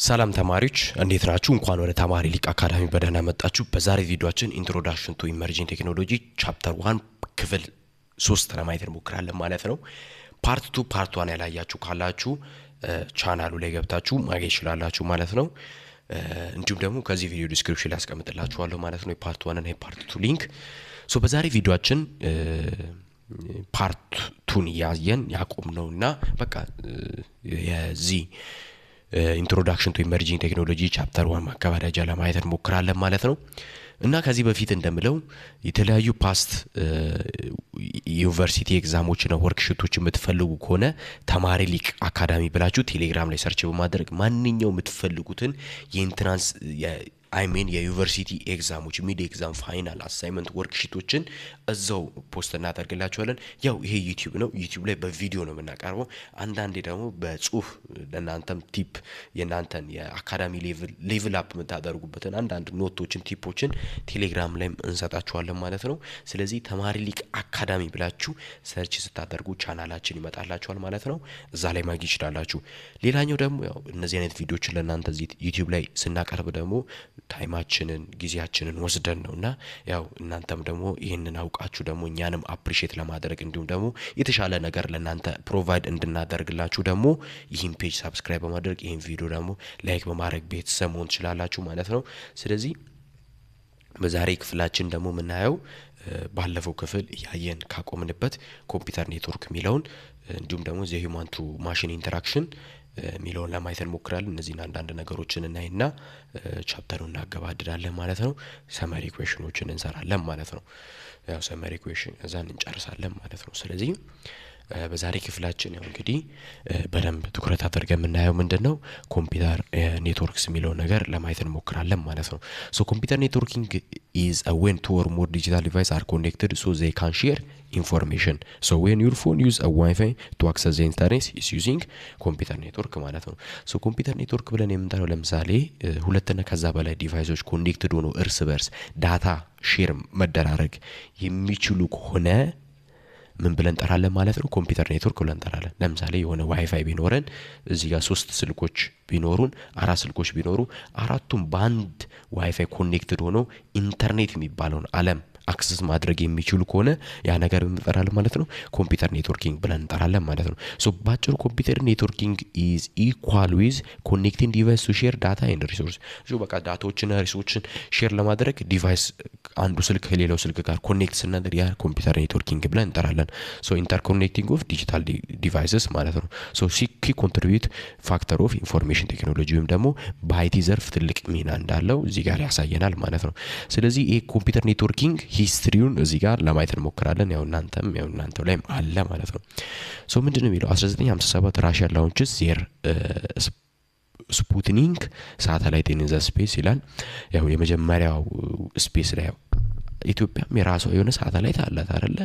ሰላም ተማሪዎች እንዴት ናችሁ? እንኳን ወደ ተማሪ ሊቅ አካዳሚ በደህና መጣችሁ። በዛሬ ቪዲዮአችን ኢንትሮዳክሽን ቱ ኢመርጂንግ ቴክኖሎጂ ቻፕተር 1 ክፍል 3 ለማየት እንሞክራለን ማለት ነው። ፓርት 2 ፓርት 1 ያላያችሁ ካላችሁ ቻናሉ ላይ ገብታችሁ ማግኘት ይችላላችሁ ማለት ነው። እንዲሁም ደግሞ ከዚህ ቪዲዮ ዲስክሪፕሽን ላይ አስቀምጥላችኋለሁ ማለት ነው የፓርት 1 እና የፓርት 2 ሊንክ። በዛሬ ቪዲዮአችን ፓርት 2ን ያየን ያቆምነውና በቃ የዚህ ኢንትሮዳክሽን ቱ ኢመርጂንግ ቴክኖሎጂ ቻፕተር 1 ማከባደጃ ለማየት እንሞክራለን ማለት ነው። እና ከዚህ በፊት እንደምለው የተለያዩ ፓስት ዩኒቨርሲቲ ኤግዛሞች እና ወርክሺቶች የምትፈልጉ ከሆነ ተማሪ ሊቅ አካዳሚ ብላችሁ ቴሌግራም ላይ ሰርች በማድረግ ማንኛውም የምትፈልጉትን የኢንትራንስ የዩኒቨርሲቲ ኤግዛሞች ሚድ ኤግዛም ፋይናል አሳይመንት ወርክሺቶችን እዛው ፖስት እናደርግላችኋለን። ያው ይሄ ዩቲዩብ ነው። ዩቲዩብ ላይ በቪዲዮ ነው የምናቀርበው። አንዳንዴ ደግሞ በጽሁፍ ለእናንተም ቲፕ የእናንተን የአካዳሚ ሌቭል አፕ የምታደርጉበትን አንዳንድ ኖቶችን ቲፖችን ቴሌግራም ላይ እንሰጣችኋለን ማለት ነው። ስለዚህ ተማሪ ሊቅ አካዳሚ ብላችሁ ሰርች ስታደርጉ ቻናላችን ይመጣላችኋል ማለት ነው። እዛ ላይ ማግኘት ይችላላችሁ። ሌላኛው ደግሞ ያው እነዚህ አይነት ቪዲዮችን ለእናንተ እዚህ ዩቲዩብ ላይ ስናቀርብ ደግሞ ታይማችንን ጊዜያችንን ወስደን ነውና ያው እናንተም ደግሞ ይሄንን አውቃችሁ ደግሞ እኛንም አፕሪሺየት ለማድረግ እንዲሁም ደግሞ የተሻለ ነገር ለእናንተ ፕሮቫይድ እንድናደርግላችሁ ደግሞ ይህን ፔጅ ሰብስክራይብ በማድረግ ይህን ቪዲዮ ደግሞ ላይክ በማድረግ ቤተሰብ መሆን ትችላላችሁ ማለት ነው። ስለዚህ በዛሬ ክፍላችን ደግሞ የምናየው ባለፈው ክፍል ያየን ካቆምንበት ኮምፒውተር ኔትወርክ የሚለውን እንዲሁም ደግሞ ዘ ሂውማን ቱ ማሽን ኢንተራክሽን ሚለውን ለማየት እንሞክራለን። እነዚህን አንዳንድ ነገሮችን እናይና ቻፕተሩን እናገባድዳለን ማለት ነው። ሰመሪ ኢኩዌሽኖችን እንሰራለን ማለት ነው። ያው ሰመሪ ኢኩዌሽን እዛን እንጨርሳለን ማለት ነው። ስለዚህ በዛሬ ክፍላችን ያው እንግዲህ በደንብ ትኩረት አድርገን የምናየው ምንድነው ኮምፒውተር ኔትወርክስ የሚለው ነገር ለማየት እንሞክራለን ማለት ነው። ኮምፒውተር ኔትወርኪንግ is a when two or more digital devices are connected so they can share information. So when your phone use a Wi-Fi to access the internet is using computer network ማለት ነው። ኮምፒውተር ኔትወርክ ብለን የምንጠራው ለምሳሌ ሁለትና ከዛ በላይ ዲቫይሶች ኮኔክትድ ሆነው እርስ በርስ ዳታ ሼር መደራረግ የሚችሉ ከሆነ ምን ብለን እንጠራለን ማለት ነው? ኮምፒውተር ኔትወርክ ብለን እንጠራለን። ለምሳሌ የሆነ ዋይፋይ ቢኖረን እዚህ ጋር 3 ስልኮች ቢኖሩን 4 ስልኮች ቢኖሩ አራቱም በአንድ ዋይፋይ ኮኔክትድ ሆነው ኢንተርኔት የሚባለውን ዓለም አክሰስ ማድረግ የሚችሉ ከሆነ ያ ነገር ምን እንጠራለን ማለት ነው? ኮምፒውተር ኔትወርኪንግ ብለን እንጠራለን ማለት ነው። ባጭሩ ኮምፒውተር ኔትወርኪንግ is equal with connecting device to share data and resource. በቃ ዳታዎችና ሪሶርሶችን ሼር ለማድረግ ዲቫይስ አንዱ ስልክ ከሌላው ስልክ ጋር ኮኔክት ስናደርግ ያ ኮምፒውተር ኔትወርኪንግ ብለን እንጠራለን። ኢንተርኮኔክቲንግ ኦፍ ዲጂታል ዲቫይስስ ማለት ነው። ኪ ኮንትሪቢዩት ፋክተር ኦፍ ኢንፎርሜሽን ቴክኖሎጂ ወይም ደግሞ በአይቲ ዘርፍ ትልቅ ሚና እንዳለው እዚህ ጋር ያሳየናል ማለት ነው። ስለዚህ ይሄ ኮምፒውተር ኔትወርኪንግ ሂስትሪውን እዚህ ጋር ለማየት እንሞክራለን። ያው እናንተው ላይም አለ ማለት ነው። ምንድነው የሚለው 1957 ራሽያ ላውንችስ ዜር ስፑትኒክ ሳተላይት ኢን ዘ ስፔስ ይላል። ያው የመጀመሪያው ስፔስ ላይ ኢትዮጵያም የራሷ የሆነ ሳተላይት አላት አይደለ?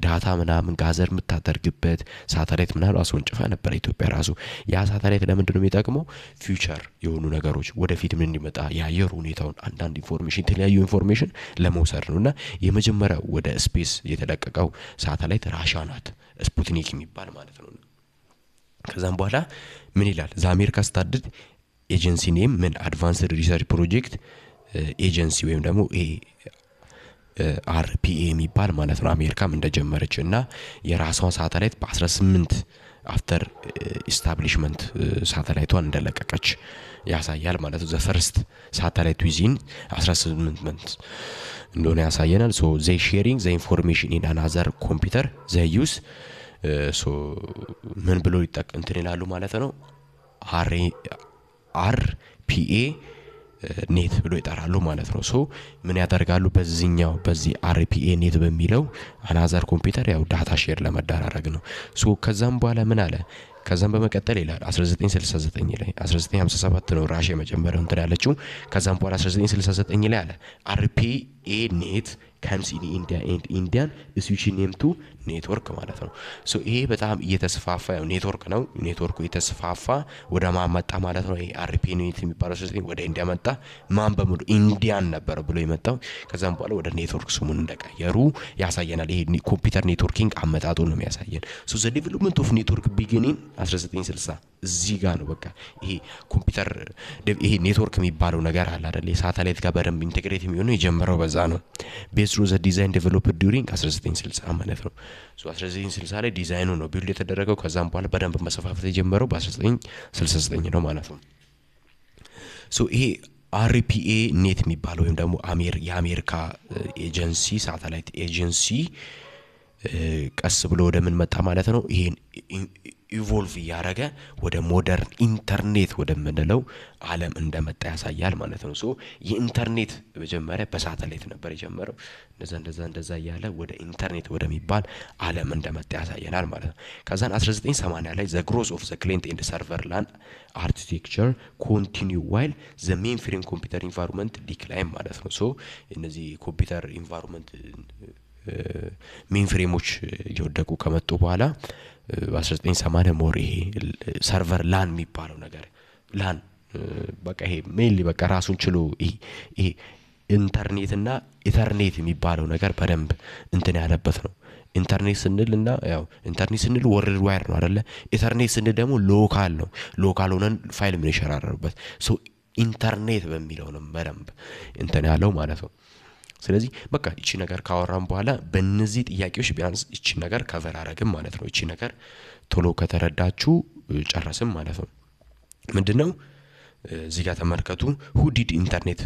ዳታ ምናምን ጋዘር የምታደርግበት ሳተላይት ምናምን አስወንጭፋ ነበር ኢትዮጵያ ራሱ። ያ ሳተላይት ለምንድነው የሚጠቅመው? ፊውቸር የሆኑ ነገሮች ወደፊት ምን እንዲመጣ የአየር ሁኔታውን አንዳንድ ኢንፎርሜሽን የተለያዩ ኢንፎርሜሽን ለመውሰድ ነውና የመጀመሪያው ወደ ስፔስ የተለቀቀው ሳተላይት ራሽያ ናት፣ ስፑትኒክ የሚባል ማለት ነው። ከዛም በኋላ ምን ይላል? ዘ አሜሪካ ስታንዳርድ ኤጀንሲ ኔም ምን አድቫንስድ ሪሰርች ፕሮጀክት ኤጀንሲ ወይም ደግሞ አርፒኤ የሚባል ማለት ነው። አሜሪካም እንደጀመረች እና የራሷን ሳተላይት በ18 አፍተር ኢስታብሊሽመንት ሳተላይቷን እንደለቀቀች ያሳያል ማለት ነው። ዘ ፈርስት ሳተላይት ዊዚን 18 መንት እንደሆነ ያሳየናል። they sharing the information in another computer they use ምን ብሎ እንትን ይላሉ ማለት ነው? አርፒኤ ኔት ብሎ ይጠራሉ ማለት ነው። ምን ያደርጋሉ? በዚህ አርፒኤ ኔት በሚለው አናዘር ኮምፒውተር ያው ዳታ ሼር ለመደራረግ ነው። ከዛም በኋላ ምን አለ? ከዛም በመቀጠል ይላል 1969 ላይ 1957 ነው ራሽያ መጀመሪያው እንትን ያለችው። ከዛም በኋላ 1969 ላይ አለ አርፒኤ ኔት comes in India and Indian switching name to ኔትወርክ ማለት ነው። ሶ ይሄ በጣም እየተስፋፋ ያው ኔትወርክ ነው። ኔትወርኩ የተስፋፋ ወደ ማን መጣ ማለት ነው? ይሄ አርፒኔት የሚባለው ሲስተም ወደ ኢንዲያ መጣ። ማን በሙሉ ኢንዲያን ነበር ብሎ የመጣው። ከዛም በኋላ ወደ ኔትወርክ ስሙን እንደቀየሩ ያሳየናል። ይሄ ኮምፒውተር ኔትወርኪንግ አመጣጡ ነው የሚያሳየን። ሶ ዘ ዴቨሎፕመንት ኦፍ ኔትወርክ ቢጊኒንግ 1960 እዚህ ጋር ነው። በቃ ይሄ ኮምፒውተር ይሄ ኔትወርክ የሚባለው ነገር አለ አይደል? የሳተላይት ጋር በደንብ ኢንቴግሬት የሚሆነው የጀመረው በዛ ነው። ቤዝድ ኦን ዘ ዲዛይን ዴቨሎፕድ ዱሪንግ 1960 ማለት ነው። ሶ 1960 ላይ ዲዛይኑ ነው ቢልድ የተደረገው። ከዛም በኋላ በደንብ መስፋፋት የጀመረው በ1969 ነው ማለት ነው። ሶ ይሄ አርፒኤ ኔት የሚባለው ወይም ደግሞ የአሜሪካ ኤጀንሲ ሳተላይት ኤጀንሲ ቀስ ብሎ ወደ ምን መጣ ማለት ነው? ይሄን ኢቮልቭ እያደረገ ወደ ሞደርን ኢንተርኔት ወደምንለው ዓለም እንደመጣ ያሳያል ማለት ነው። ሶ የኢንተርኔት መጀመሪያ በሳተላይት ነበር የጀመረው። እንደዛ እያለ ወደ ኢንተርኔት ወደሚባል ዓለም እንደመጣ ያሳየናል ማለት ነው። ከዛን 1980 ላይ ዘ ግሮዝ ኦፍ ዘ ክላይንት ኤንድ ሰርቨር ላን አርኪቴክቸር ኮንቲኒው ዋይል ዘ ሜን ፍሬም ኮምፒውተር ኢንቫይሮንመንት ዲክላይን ማለት ነው። ሶ እነዚህ ኮምፒውተር ኢንቫይሮንመንት ሜን ፍሬሞች እየወደቁ ከመጡ በኋላ በ1980 ሞር ይሄ ሰርቨር ላን የሚባለው ነገር ላን በቃ ይሄ ሜንሊ በቃ ራሱን ችሎ ይሄ ኢንተርኔትና ኢተርኔት የሚባለው ነገር በደንብ እንትን ያለበት ነው። ኢንተርኔት ስንል እና ያው ኢንተርኔት ስንል ወርልድ ዋይድ ነው አይደለ? ኢተርኔት ስንል ደግሞ ሎካል ነው። ሎካል ሆነን ፋይል ምን ይሸራረሩበት ሶ ኢንተርኔት በሚለው ነው በደንብ እንትን ያለው ማለት ነው። ስለዚህ በቃ እቺ ነገር ካወራን በኋላ በእነዚህ ጥያቄዎች ቢያንስ እቺ ነገር ከቨር አረግም ማለት ነው። እቺ ነገር ቶሎ ከተረዳችሁ ጨረስም ማለት ነው። ምንድነው እዚህ ጋር ተመልከቱ። who did internet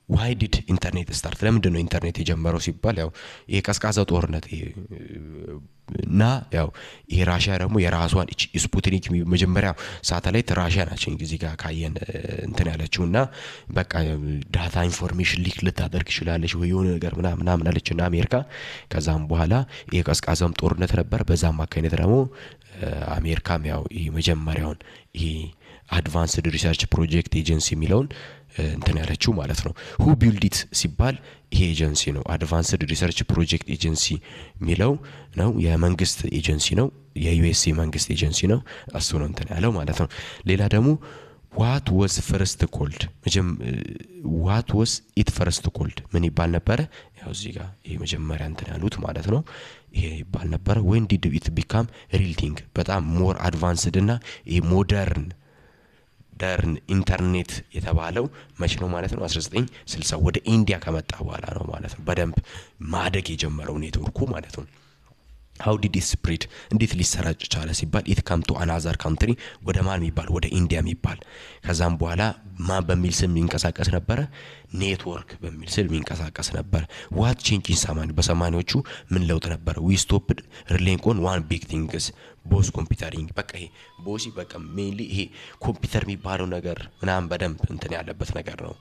why did internet start ለምንድነው ኢንተርኔት የጀመረው ሲባል ያው የቀዝቃዛው ጦርነት እና ያው የራሺያ ደግሞ የራሷን ስፑትኒክ መጀመሪያ ሳተላይት ራሺያ ናቸው እዚህ ጋር ካየን እንትን ያለችውና በቃ ዳታ ኢንፎርሜሽን ሊክ ልታደርግ ይችላልሽ ወይ የሆነ ነገር ምናምን አለችና አሜሪካ። ከዛም በኋላ የቀዝቃዛም ጦርነት ነበር። በዛም አካይነት ደግሞ አሜሪካም ያው መጀመሪያውን አድቫንስድ ሪሰርች ፕሮጀክት ኤጀንሲ የሚለውን እንትን ያለችው ማለት ነው። ሁ ቢልድ ሲባል ይሄ ኤጀንሲ ነው። አድቫንስድ ሪሰርች ፕሮጀክት ኤጀንሲ የሚለው ነው። የመንግስት ኤጀንሲ ነው። የዩኤስኤ መንግስት ኤጀንሲ ነው። እሱ ነው እንትን ያለው ማለት ነው። ሌላ ደግሞ ዋት ወስ ፈርስት ኮልድ ዋት ወስ ኢት ፈርስት ኮልድ ምን ይባል ነበረ? ያው እዚህ ጋር ይሄ መጀመሪያ እንትን ያሉት ማለት ነው። ይሄ ይባል ነበረ when did it become real thing በጣም ሞር አድቫንስድ እና ይሄ ሞደርን ኢንተርኔት የተባለው መቼ ነው ማለት ነው? 1960 ወደ ኢንዲያ ከመጣ በኋላ ነው ማለት ነው። በደንብ ማደግ የጀመረው ኔትወርኩ ማለት ነው። how did it spread እንዴት ሊሰራጭ ቻለ ሲባል it come to another country ወደ ማን የሚባል ወደ ኢንዲያ የሚባል። ከዛም በኋላ ማን በሚል ስም ይንቀሳቀስ ነበር? ኔትወርክ በሚል ስም ይንቀሳቀስ ነበር። what change in 80 በ80ዎቹ ምን ለውጥ ነበር? we stopped relying on one big things ቦስ ኮምፒውተሪንግ በቃ ይሄ ቦሲ በቃ ሜንሊ ይሄ ኮምፒውተር የሚባለው ነገር ምናምን በደንብ እንትን ያለበት ነገር ነው።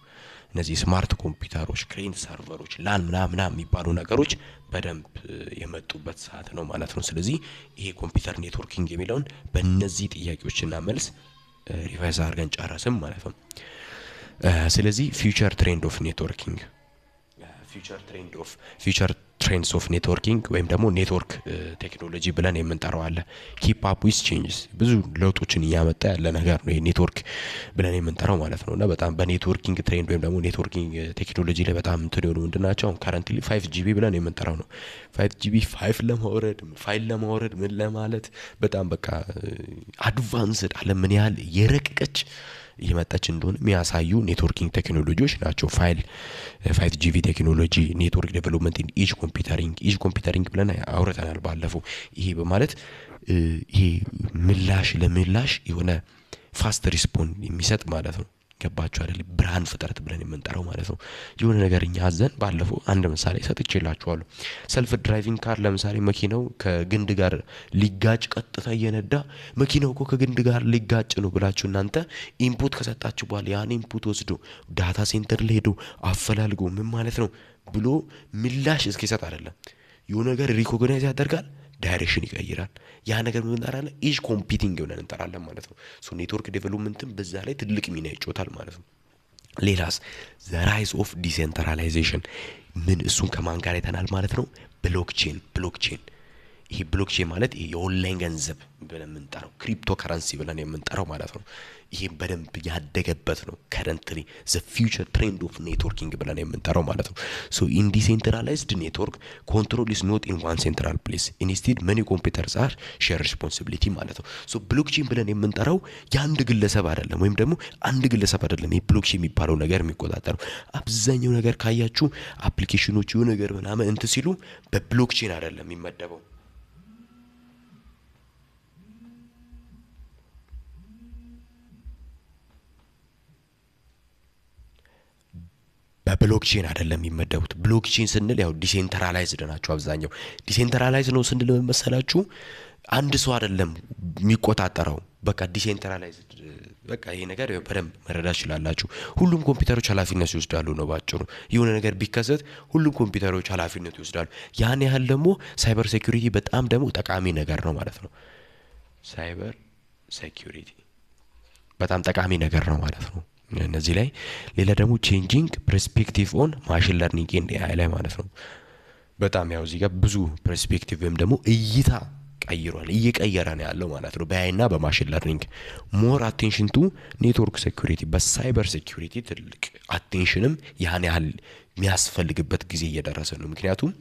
እነዚህ ስማርት ኮምፒውተሮች፣ ክላይንት ሰርቨሮች፣ ላን ምናምን የሚባሉ ነገሮች በደንብ የመጡበት ሰዓት ነው ማለት ነው። ስለዚህ ይሄ ኮምፒውተር ኔትወርኪንግ የሚለውን በእነዚህ ጥያቄዎችና መልስ ሪቫይዝ አድርገን ጨረስም ማለት ነው። ስለዚህ ፊውቸር ትሬንድ ኦፍ ኔትወርኪንግ ፊውቸር ትሬንድስ ኦፍ ኔትወርኪንግ ወይም ደግሞ ኔትወርክ ቴክኖሎጂ ብለን የምንጠራው አለ። ኪፕ አፕ ዊዝ ቼንጅስ ብዙ ለውጦችን እያመጣ ያለ ነገር ነው ኔትወርክ ብለን የምንጠራው ማለት ነው። እና በጣም በኔትወርኪንግ ትሬንድ ወይም ደግሞ ኔትወርኪንግ ቴክኖሎጂ ላይ በጣም እንትን የሆኑ ምንድናቸው? አሁን ካረንትሊ 5G ብለን የምንጠራው ነው። 5G ፋይል ለማውረድ ምን ለማለት በጣም በቃ አድቫንስድ አለ ምን ያህል የረቀቀች እየመጣች እንደሆነ የሚያሳዩ ኔትወርኪንግ ቴክኖሎጂዎች ናቸው። 5G ቴክኖሎጂ ኔትወርክ ዴቨሎፕመንት ኢን ኢጅ ኮምፒውተሪንግ ብለን አውርተናል ባለፈው። ይሄ በማለት ይሄ ምላሽ ለምላሽ የሆነ ፋስት ሪስፖንድ የሚሰጥ ማለት ነው። ገባችሁ አይደል? ብርሃን ፍጥረት ብለን የምንጠራው ማለት ነው። የሆነ ነገር እኛ አዘን ባለፈው አንድ ምሳሌ ሰጥቼላችኋለሁ። ሰልፍ ድራይቪንግ ካር ለምሳሌ መኪናው ከግንድ ጋር ሊጋጭ ቀጥታ እየነዳ መኪናው እኮ ከግንድ ጋር ሊጋጭ ነው ብላችሁ እናንተ ኢንፑት ከሰጣችሁ በኋላ ያን ኢንፑት ወስዶ ዳታ ሴንተር ላይ ሄዶ አፈላልጎ ምን ማለት ነው ብሎ ምላሽ እስኪሰጥ አይደለም የሆነ ነገር ሪኮግናይዝ ያደርጋል፣ ዳይሬክሽን ይቀይራል። ያ ነገር ምን እንጠራለን? ኢጅ ኮምፒቲንግ ብለን እንጠራለን ማለት ነው። ሶ ኔትወርክ ዴቨሎፕመንትም በዛ ላይ ትልቅ ሚና ይጫወታል ማለት ነው። ሌላስ ዘ ራይዝ ኦፍ ዲሴንትራላይዜሽን ምን እሱን ከማን ጋር አይተናል ማለት ነው? ብሎክቼን ይሄ ብሎክቼን ማለት ይሄ የኦንላይን ገንዘብ ብለን የምንጠራው ክሪፕቶ ከረንሲ ብለን የምንጠራው ማለት ነው። ይሄ በደንብ ያደገበት ነው። ከረንትሊ ዘ ፊውቸር ትሬንድ ኦፍ ኔትወርኪንግ ብለን የምንጠራው ማለት ነው። ሶ ኢን ዲሴንትራላይዝድ ኔትወርክ ኮንትሮል ኢዝ ኖት ኢን ዋን ሴንትራል ፕሌስ ኢንስቲድ መኒ ኮምፒውተርስ አር ሼር ሪስፖንሲቢሊቲ ማለት ነው። ሶ ብሎክቼን ብለን የምንጠራው የአንድ ግለሰብ አይደለም፣ ወይም ደግሞ አንድ ግለሰብ አይደለም። ይሄ ብሎክቼን የሚባለው ነገር የሚቆጣጠረው አብዛኛው ነገር ካያችሁ አፕሊኬሽኖች የሆነ ነገር ምናምን እንትን ሲሉ በብሎክቼን አይደለም የሚመደበው። በብሎክቼን አይደለም የሚመደቡት። ብሎክቼን ስንል ያው ዲሴንትራላይዝድ ናቸው አብዛኛው። ዲሴንትራላይዝ ነው ስንል መሰላችሁ አንድ ሰው አይደለም የሚቆጣጠረው። በቃ ዲሴንትራላይዝድ በቃ ይሄ ነገር በደንብ መረዳት ይችላላችሁ። ሁሉም ኮምፒውተሮች ኃላፊነት ይወስዳሉ ነው ባጭሩ። የሆነ ነገር ቢከሰት ሁሉም ኮምፒውተሮች ኃላፊነት ይወስዳሉ። ያን ያህል ደግሞ ሳይበር ሴኩሪቲ በጣም ደግሞ ጠቃሚ ነገር ነው ማለት ነው። ሳይበር ሴኩሪቲ በጣም ጠቃሚ ነገር ነው ማለት ነው። እነዚህ ላይ ሌላ ደግሞ ቼንጂንግ ፐርስፔክቲቭ ኦን ማሽን ለርኒንግ ኤንድ ኤአይ ላይ ማለት ነው። በጣም ያው እዚህ ጋር ብዙ ፐርስፔክቲቭ ወይም ደግሞ እይታ ቀይሯል፣ እየቀየረ ነው ያለው ማለት ነው። በኤአይ እና በማሽን ለርኒንግ ሞር አቴንሽን ቱ ኔትወርክ ሴኩሪቲ፣ በሳይበር ሴኩሪቲ ትልቅ አቴንሽንም ያን ያህል የሚያስፈልግበት ጊዜ እየደረሰ ነው። ምክንያቱም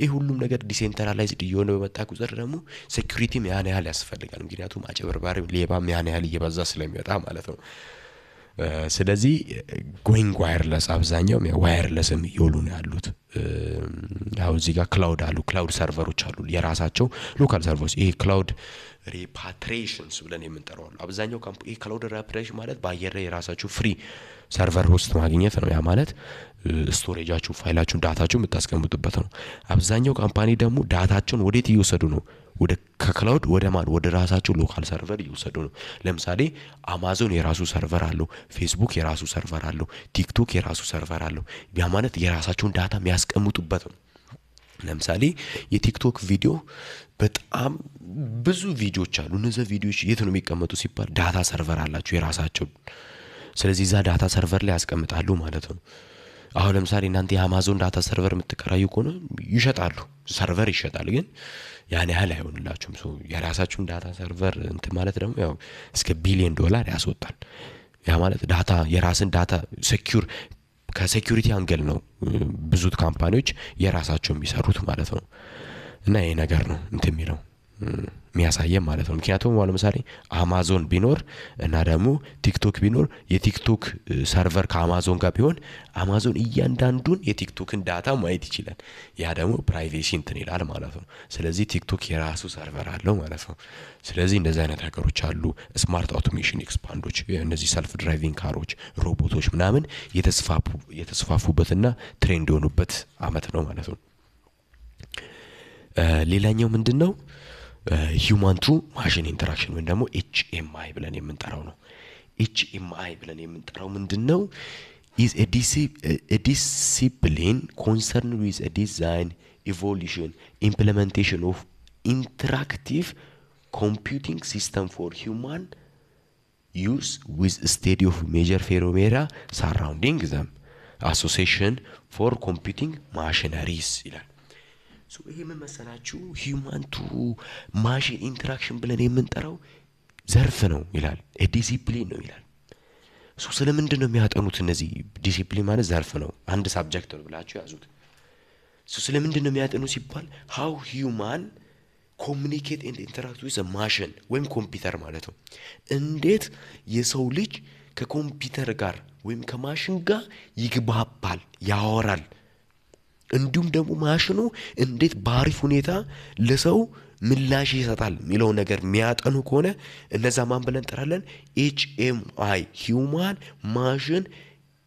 ይህ ሁሉም ነገር ዲሴንትራላይዝድ እየሆነ በመጣ ቁጥር ደግሞ ሴኩሪቲም ያን ያህል ያስፈልጋል። ምክንያቱም አጭበርባሪ ሌባም ያን ያህል እየበዛ ስለሚወጣ ማለት ነው። ስለዚህ ጎይንግ ዋየርለስ አብዛኛው ዋየርለስም እየሆኑ ነው ያሉት። ያው እዚህ ጋር ክላውድ አሉ፣ ክላውድ ሰርቨሮች አሉ የራሳቸው ሎካል ሰርቨሮች። ይሄ ክላውድ ሪፓትሪዬሽንስ ብለን የምንጠራው አሉ አብዛኛው ይሄ ክላውድ ሪፓትሪዬሽን ማለት በአየር ላይ የራሳችሁ ፍሪ ሰርቨር ሆስት ማግኘት ነው። ያ ማለት ስቶሬጃችሁ፣ ፋይላችሁን፣ ዳታችሁን የምታስቀምጡበት ነው። አብዛኛው ካምፓኒ ደግሞ ዳታቸውን ወዴት እየወሰዱ ነው? ወደ ከክላውድ ወደ ማን ወደ ራሳቸው ሎካል ሰርቨር እየወሰዱ ነው። ለምሳሌ አማዞን የራሱ ሰርቨር አለው፣ ፌስቡክ የራሱ ሰርቨር አለው፣ ቲክቶክ የራሱ ሰርቨር አለው። ያ ማለት የራሳቸውን ዳታ የሚያስቀምጡበት ነው። ለምሳሌ የቲክቶክ ቪዲዮ በጣም ብዙ ቪዲዮዎች አሉ። እነዚህ ቪዲዮዎች የት ነው የሚቀመጡ ሲባል ዳታ ሰርቨር አላቸው የራሳቸው። ስለዚህ እዛ ዳታ ሰርቨር ላይ ያስቀምጣሉ ማለት ነው። አሁን ለምሳሌ እናንተ የአማዞን ዳታ ሰርቨር የምትከራዩ ከሆነ ይሸጣሉ፣ ሰርቨር ይሸጣል፣ ግን ያን ያህል አይሆንላችሁም። ሶ የራሳችሁን ዳታ ሰርቨር እንትን ማለት ደግሞ ያው እስከ $1 ቢሊዮን ያስወጣል። ያ ማለት ዳታ የራስን ዳታ ሴኩር ከሴኩሪቲ አንገል ነው ብዙ ካምፓኒዎች የራሳቸው የሚሰሩት ማለት ነው። እና ይሄ ነገር ነው እንትን የሚለው የሚያሳየም ማለት ነው። ምክንያቱም ለምሳሌ አማዞን ቢኖር እና ደግሞ ቲክቶክ ቢኖር የቲክቶክ ሰርቨር ከአማዞን ጋር ቢሆን አማዞን እያንዳንዱን የቲክቶክን ዳታ ማየት ይችላል። ያ ደግሞ ፕራይቬሲ እንትን ይላል ማለት ነው። ስለዚህ ቲክቶክ የራሱ ሰርቨር አለው ማለት ነው። ስለዚህ እንደዚህ አይነት ነገሮች አሉ። ስማርት አውቶሜሽን ኤክስፓንዶች፣ እነዚህ ሰልፍ ድራይቪንግ ካሮች፣ ሮቦቶች ምናምን የተስፋፉበትና ትሬንድ የሆኑበት አመት ነው ማለት ነው። ሌላኛው ምንድነው? ሂውማን ትሩ ማሽን ኢንተራክሽን ወይም ደግሞ ኤችኤምአይ ብለን የምንጠራው ነው። ኤችኤምአይ ብለን የምንጠራው ምንድነው? is a discipline concerned with a design, evolution, implementation of interactive computing system for human use with state of major phenomena surrounding them, association for computing machineries ይላል። ሶ ይሄ ምን መሰላችሁ? ሂውማን ቱ ማሽን ኢንተራክሽን ብለን የምንጠራው ዘርፍ ነው ይላል። ዲሲፕሊን ነው ይላል። ሶ ስለምንድን ነው የሚያጠኑት? እነዚህ ዲሲፕሊን ማለት ዘርፍ ነው፣ አንድ ሳብጀክት ነው ብላችሁ ያዙት። ሶ ስለምንድን ነው የሚያጠኑ ሲባል ሃው ሂውማን ኮሚኒኬት ኤንድ ኢንተራክት ዊዝ ማሽን ወይም ኮምፒውተር ማለት ነው። እንዴት የሰው ልጅ ከኮምፒውተር ጋር ወይም ከማሽን ጋር ይግባባል፣ ያወራል፣ እንዲሁም ደግሞ ማሽኑ እንዴት በአሪፍ ሁኔታ ለሰው ምላሽ ይሰጣል የሚለው ነገር የሚያጠኑ ከሆነ እነዛ ማን ብለን እንጠራለን? ኤችኤምአይ ሂውማን ማሽን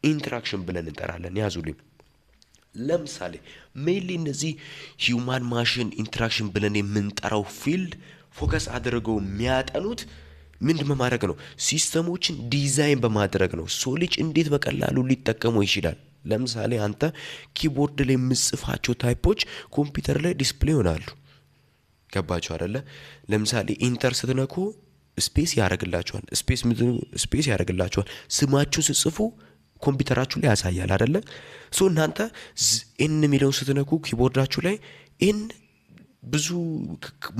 ኢንተራክሽን ብለን እንጠራለን። ያዙልኝ። ለምሳሌ ሜይንሊ እነዚህ ሂውማን ማሽን ኢንተራክሽን ብለን የምንጠራው ፊልድ ፎከስ አድርገው የሚያጠኑት ምንድን በማድረግ ነው? ሲስተሞችን ዲዛይን በማድረግ ነው። ሰው ልጅ እንዴት በቀላሉ ሊጠቀመው ይችላል። ለምሳሌ አንተ ኪቦርድ ላይ የምጽፋቸው ታይፖች ኮምፒውተር ላይ ዲስፕሌይ ይሆናሉ። ገባችሁ አይደለ? ለምሳሌ ኢንተር ስትነኩ ስፔስ ያደርግላችኋል፣ ስፔስ ያደርግላችኋል። ስማችሁን ስትጽፉ ኮምፒውተራችሁ ላይ ያሳያል አይደለ? ሶ እናንተ ኤን የሚለውን ስትነኩ ኪቦርዳችሁ ላይ ኤን ብዙ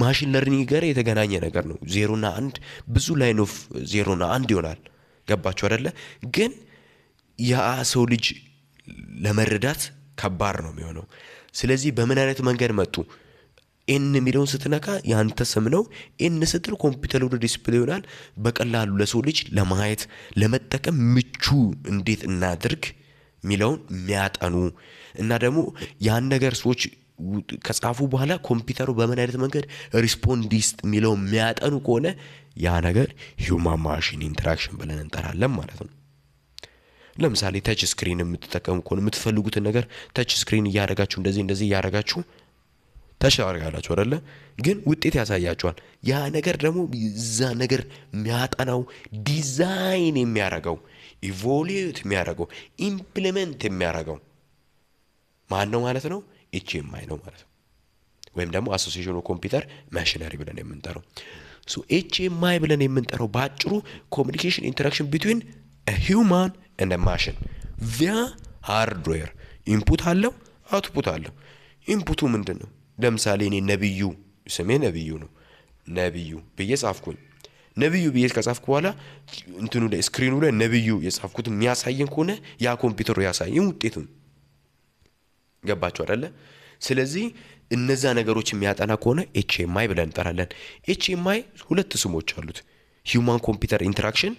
ማሽን ለርኒንግ ጋር የተገናኘ ነገር ነው። 0 እና 1 ብዙ ላይን ኦፍ 0 እና 1 ይሆናል። ገባችሁ አይደለ? ግን ያ ሰው ልጅ ለመረዳት ከባድ ነው የሚሆነው። ስለዚህ በምን አይነት መንገድ መጡ? ኤን የሚለውን ስትነካ ያንተ ስም ነው። ኤን ስትል ኮምፒውተሩ ዲስፕሌይ ይሆናል። በቀላሉ ለሰው ልጅ ለማየት ለመጠቀም ምቹ እንዴት እናድርግ የሚለውን የሚያጠኑ እና ደግሞ ያን ነገር ሰዎች ከጻፉ በኋላ ኮምፒውተሩ በምን አይነት መንገድ ሪስፖንዲስት የሚለው የሚያጠኑ ከሆነ ያ ነገር ሂውማን ማሽን ኢንተራክሽን ብለን እንጠራለን ማለት ነው። ለምሳሌ ተች ስክሪን የምትጠቀሙ ከሆነ የምትፈልጉትን ነገር ተች ስክሪን እያደረጋችሁ እንደዚህ እያደረጋችሁ ተች ታደርጋላችሁ አይደለ? ግን ውጤት ያሳያችኋል። ያ ነገር ደግሞ እዛ ነገር የሚያጠናው ዲዛይን የሚያደርገው ኢቮሉት የሚያደርገው ኢምፕሊመንት የሚያደርገው ማን ነው ማለት ነው? HMI ነው ማለት ነው። ወይም ደግሞ አሶሲዬሽን ኦፍ ኮምፒውተር ማሽነሪ ብለን የምንጠራው። ሶ HMI ብለን የምንጠራው በአጭሩ ኮሚኒኬሽን ኢንተራክሽን ቢትዊን ሂውማን ኤንድ ማሽን ቪያ ሃርድዌር። ኢንፑት አለው፣ አውትፑት አለው። ኢንፑቱ ምንድን ነው? ለምሳሌ እኔ ነብዩ፣ ስሜ ነብዩ ነው። ነብዩ ብዬ ጻፍኩኝ። ነብዩ ብዬ ከጻፍኩ በኋላ እንትኑ ላይ ስክሪኑ ላይ ነብዩ የጻፍኩት የሚያሳየን ከሆነ ያ ኮምፒውተሩ ያሳየን ውጤቱን። ገባችሁ አይደለ? ስለዚህ እነዛ ነገሮች የሚያጠና ከሆነ HMI ብለን እንጠራለን። HMI ሁለት ስሞች አሉት። ሂውማን ኮምፒውተር ኢንተራክሽን፣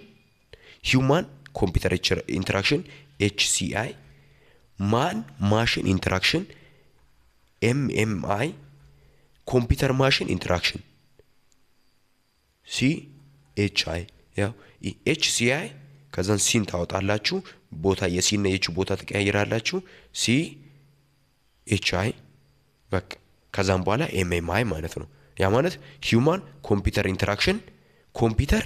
ሂውማን ኮምፒውተር ኢንተራክሽን HCI፣ ማን ማሽን ኢንተራክሽን MMI፣ ኮምፒውተር ማሽን ኢንተራክሽን CHI። ያው HCI ከዛን ሲን ታወጣላችሁ፣ ቦታ የሲና የች ቦታ ተቀያይራላችሁ። CHI በቃ ከዛም በኋላ MMI ማለት ነው። ያ ማለት ሂውማን ኮምፒውተር ኢንተራክሽን፣ ኮምፒውተር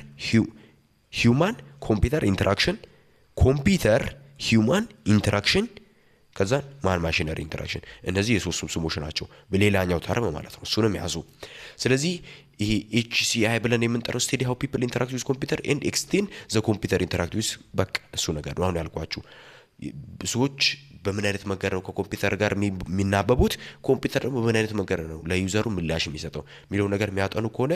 ሂውማን ኮምፒውተር ኢንተራክሽን፣ ኮምፒውተር ሂውማን ኢንተራክሽን፣ ከዛ ማን ማሽነሪ ኢንተራክሽን። እነዚህ የሶስቱም ስሞች ናቸው በሌላኛው ተርም ማለት ነው። እሱንም ያዙ። ስለዚህ ይሄ HCI ብለን የምንጠራው ስቴዲ ሃው ፒፕል ኢንተራክት ዊዝ ኮምፒውተር ኤንድ ኤክስቴንድ ዘ ኮምፒውተር ኢንተራክት ዊዝ በቃ እሱ ነገር ነው አሁን ያልኳችሁ። ሰዎች በምን አይነት መንገድ ነው ከኮምፒውተር ጋር የሚናበቡት፣ ኮምፒውተር ደግሞ በምን አይነት መንገድ ነው ለዩዘሩ ምላሽ የሚሰጠው የሚለው ነገር የሚያጠኑ ከሆነ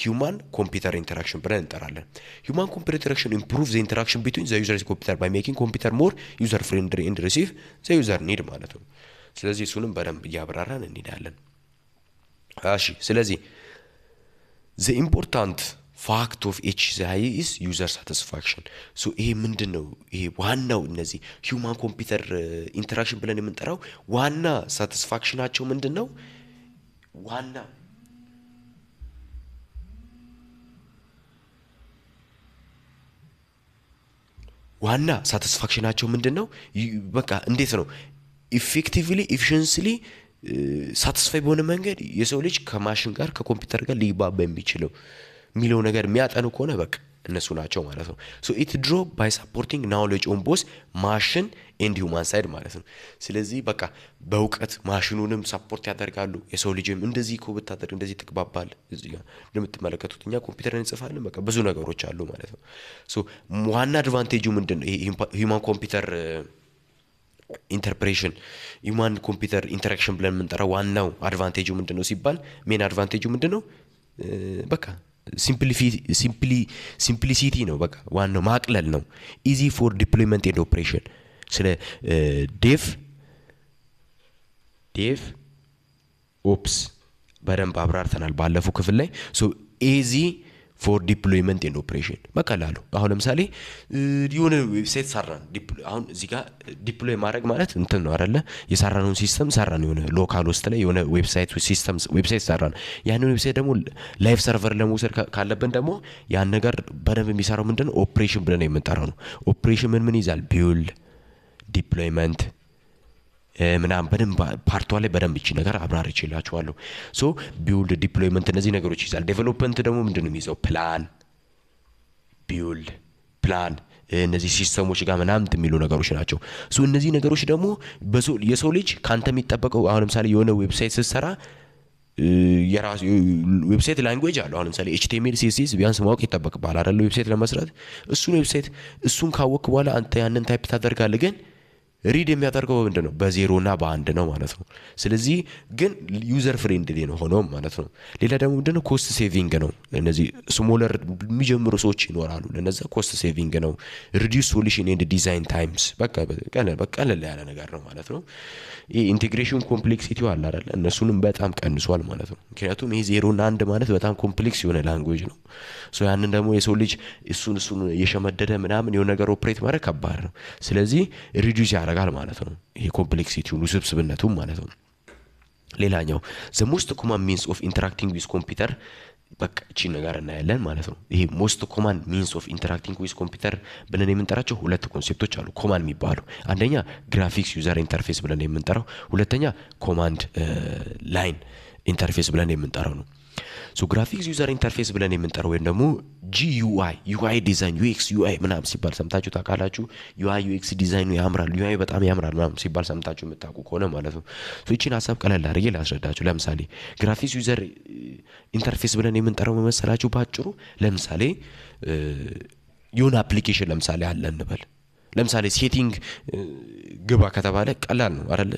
ሂውማን ኮምፒውተር ኢንተራክሽን ብለን እንጠራለን። ሂውማን ኮምፒውተር ኢንተራክሽን ኢምፕሩቭ ዘ ኢንተራክሽን ቢትዊን ዘ ዩዘር ኮምፒውተር ባይ ሜኪንግ ኮምፒውተር ሞር ዩዘር ፍሬንድሊ ኤንድ ሪሲቭ ዘ ዩዘር ኒድ ማለት ነው። ስለዚህ እሱንም በደንብ እያብራራን እንሄዳለን። እሺ፣ ስለዚህ ዘ ኢምፖርታንት ፋክት ኦፍ HCI ኢዝ ዩዘር ሳቲስፋክሽን። ሶ ይሄ ምንድን ነው? ይሄ ዋናው እነዚህ ሂውማን ኮምፒውተር ኢንተራክሽን ብለን የምንጠራው ዋና ሳቲስፋክሽናቸው ምንድን ነው? ዋና ሳቲስፋክሽናቸው ምንድን ነው? በቃ እንዴት ነው ኢፌክቲቭሊ ኤፊሽንስሊ ሳቲስፋይ በሆነ መንገድ የሰው ልጅ ከማሽን ጋር ከኮምፒውተር ጋር ሊግባባ የሚችለው የሚለው ነገር የሚያጠኑ ከሆነ በቃ እነሱ ናቸው ማለት ነው። ሶ ኢት ድሮ ባይ ሳፖርቲንግ ናውሌጅ ኦን ቦስ ማሽን ኤንድ ሂውማን ሳይድ ማለት ነው። ስለዚህ በቃ በእውቀት ማሽኑንም ሳፖርት ያደርጋሉ። የሰው ልጅም እንደዚህ እኮ ብታደርግ እንደዚህ ትግባባል። እዚህ ጋር እንደምትመለከቱት እኛ ኮምፒውተርን እንጽፋለን። በቃ ብዙ ነገሮች አሉ ማለት ነው። ሶ ዋና አድቫንቴጁ ምንድን ነው? ሂውማን ኮምፒውተር ኢንተርፕሬሽን ሂውማን ኮምፒውተር ኢንተራክሽን ብለን የምንጠራው ዋናው አድቫንቴጁ ምንድን ነው ሲባል ሜን አድቫንቴጁ ምንድን ነው? በቃ ሲምፕሊሲቲ ነው። በቃ ዋናው ማቅለል ነው። ኢዚ ፎር ዲፕሎይመንት ኤንድ ኦፕሬሽን። ስለ ዴቭ ኦፕስ በደንብ አብራርተናል ባለፈው ክፍል ላይ። ሶ ኢዚ ፎር ዲፕሎይመንት ኤንድ ኦፕሬሽን በቀላሉ አሁን ለምሳሌ የሆነ ዌብሳይት ሰራን። አሁን እዚህ ጋር ዲፕሎይ ማድረግ ማለት እንትን ነው አይደለ? የሰራነውን ሲስተም ሰራን። የሆነ ሎካል ውስጥ ላይ የሆነ ዌብሳይት ሰራን። ያንን ዌብሳይት ደግሞ ላይቭ ሰርቨር ለመውሰድ ካለብን ደግሞ ያን ነገር በደንብ የሚሰራው ምንድነው? ኦፕሬሽን ብለን የምንጠራው ነው። ኦፕሬሽን ምን ይዛል? ቢውልድ፣ ዲፕሎይመንት ምናምን በደንብ ፓርቷ ላይ በደንብ እቺ ነገር አብራር ይችላችኋለሁ። ሶ ቢውልድ፣ ዲፕሎይመንት እነዚህ ነገሮች ይዛል። ዴቨሎፕመንት ደግሞ ምንድነው የሚይዘው? ፕላን፣ ቢውልድ፣ ፕላን እነዚህ ሲስተሞች ጋር ምናምን የሚሉ ነገሮች ናቸው። ሶ እነዚህ ነገሮች ደግሞ የሰው ልጅ ካንተ የሚጠበቀው አሁን ለምሳሌ የሆነ ዌብሳይት ስትሰራ የራሱ ዌብሳይት ላንጉዌጅ አለው። አሁን ለምሳሌ HTML CSS ቢያንስ ማወቅ ይጠበቅብሃል አይደል? ዌብሳይት ለመስራት እሱን ካወቅክ በኋላ አንተ ያንን ታይፕ ታደርጋለህ። ግን ሪድ የሚያደርገው ምንድነው? በዜሮ እና በአንድ ነው ማለት ነው። ስለዚህ ግን ዩዘር ፍሬንድሊ ነው ሆኖ ማለት ነው። ሌላ ደግሞ ምንድነው? ኮስት ሴቪንግ ነው። እነዚህ ስሞለር የሚጀምሩ ሰዎች ይኖራሉ፣ ለነዛ ኮስት ሴቪንግ ነው። ሪዲዩስ ሶሉሽን ኤንድ ዲዛይን ታይምስ በቃ ቀለል ያለ ነገር ነው ማለት ነው። ይሄ ኢንቴግሬሽን ኮምፕሌክሲቲው አለ አይደል? እነሱንም በጣም ቀንሷል ማለት ነው። ምክንያቱም ይሄ 0 እና 1 ማለት በጣም ኮምፕሌክስ የሆነ ላንጉዌጅ ነው። ሶ ያንን ደግሞ የሰው ልጅ እሱን የሸመደደ ምናምን የሆነ ነገር ኦፕሬት ማድረግ ከባድ ነው። ስለዚህ ሪዲዩስ ያደርጋል ማለት ነው። ይሄ ኮምፕሌክሲቲውን ውስብስብነቱን ማለት ነው። ሌላኛው ዘ ሞስት ኮመን ሚንስ ኦፍ ኢንተራክቲንግ ዊዝ ኮምፒውተር በቃ እቺ ነገር እናያለን ማለት ነው። ይሄ ሞስት ኮማን ሚንስ ኦፍ ኢንተራክቲንግ ዊዝ ኮምፒውተር ብለን የምንጠራቸው ሁለት ኮንሴፕቶች አሉ ኮማን የሚባሉ። አንደኛ ግራፊክስ ዩዘር ኢንተርፌስ ብለን የምንጠራው፣ ሁለተኛ ኮማንድ ላይን ኢንተርፌስ ብለን የምንጠራው ነው። ሶ ግራፊክስ ዩዘር ኢንተርፌስ ብለን የምንጠራው ወይም ደግሞ ዩአይ ዲዛይን ዩኤክስ ምናምን ሲባል ሰምታችሁ ታውቃላችሁ። ዩኤክስ ዲዛይኑ ያምራል፣ ዩአይ በጣም ያምራል ምናምን ሲባል ሰምታችሁ የምታውቁ ከሆነ ማለት ነው። ሶ እቺን ሀሳብ ቀለል አድርጌ ላስረዳችሁ። ለምሳሌ ግራፊክስ ዩዘር ኢንተርፌስ ብለን የምንጠራው መሰላችሁ ባጭሩ፣ ለምሳሌ የሆነ አፕሊኬሽን ለምሳሌ አለ እንበል። ለምሳሌ ሴቲንግ ግባ ከተባለ ቀላል ነው አይደል?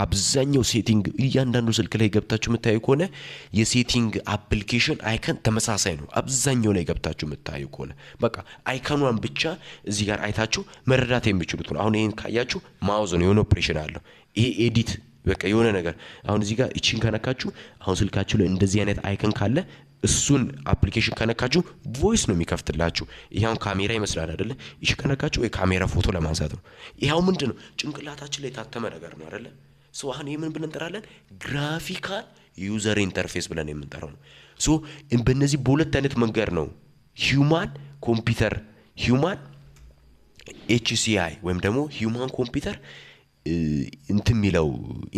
አብዛኛው ሴቲንግ እያንዳንዱ ስልክ ላይ ገብታችሁ የምታዩ ከሆነ የሴቲንግ አፕሊኬሽን አይከን ተመሳሳይ ነው። አብዛኛው ላይ ገብታችሁ የምታዩ ከሆነ በቃ አይከኗን ብቻ እዚህ ጋር አይታችሁ መረዳት የሚችሉት ነው። አሁን ይሄን ካያችሁ ማውዝ ነው፣ የሆነ ኦፕሬሽን አለው። ይሄ ኤዲት በቃ የሆነ ነገር አሁን እዚህ ጋር እቺን ከነካችሁ አሁን ስልካችሁ ላይ እንደዚህ አይነት አይከን ካለ እሱን አፕሊኬሽን ከነካችሁ ቮይስ ነው የሚከፍትላችሁ። ይሄው ካሜራ ይመስላል አይደለ? እሺ ከነካችሁ ወይ ካሜራ ፎቶ ለማንሳት ነው። ይሄው ምንድነው ጭንቅላታችን ላይ የታተመ ነገር ነው አይደለ? ሶ አሁን ይሄን ብለን እንጠራለን ግራፊካል ዩዘር ኢንተርፌስ ብለን የምንጠራው ነው። ሶ በእነዚህ በሁለት አይነት መንገድ ነው ሂዩማን ኮምፒውተር ሂዩማን HCI ወይም ደግሞ ሂዩማን ኮምፒውተር እንትን የሚለው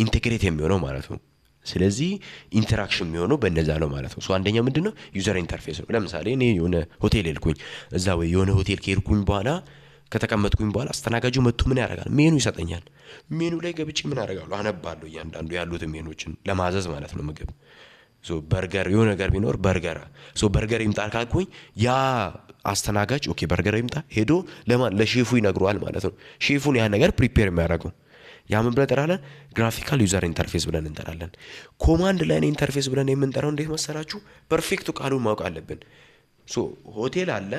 ኢንቴግሬት የሚሆነው ማለት ነው። ስለዚህ ኢንተራክሽን የሚሆነው በእነዛ ነው ማለት ነው። ሶ አንደኛው ምንድነው ዩዘር ኢንተርፌስ ነው። ለምሳሌ እኔ የሆነ ሆቴል ሄድኩኝ፣ እዛ ወይ የሆነ ሆቴል ከሄድኩኝ በኋላ ከተቀመጥኩኝ በኋላ አስተናጋጁ መጥቶ ምን ያደርጋል? ሜኑ ይሰጠኛል። ሜኑ ላይ ገብቼ ምን አደርጋለሁ? አነባለሁ እያንዳንዱ ያሉት ሜኖችን ለማዘዝ ማለት ነው ምግብ። ሶ በርገር የሆነ ነገር ቢኖር በርገር በርገር ይምጣ ካልኩኝ ያ አስተናጋጅ ኦኬ በርገር ይምጣ ሄዶ ለማን ለሼፉ ይነግረዋል ማለት ነው። ሼፉን ያ ነገር ፕሪፔር የሚያደርገው ያ ምን ብለን እንጠራለን? ግራፊካል ዩዘር ኢንተርፌስ ብለን እንጠራለን። ኮማንድ ላይን ኢንተርፌስ ብለን የምንጠራው እንዴት መሰላችሁ? ፐርፌክቱ ቃሉን ማወቅ አለብን። ሶ ሆቴል አለ፣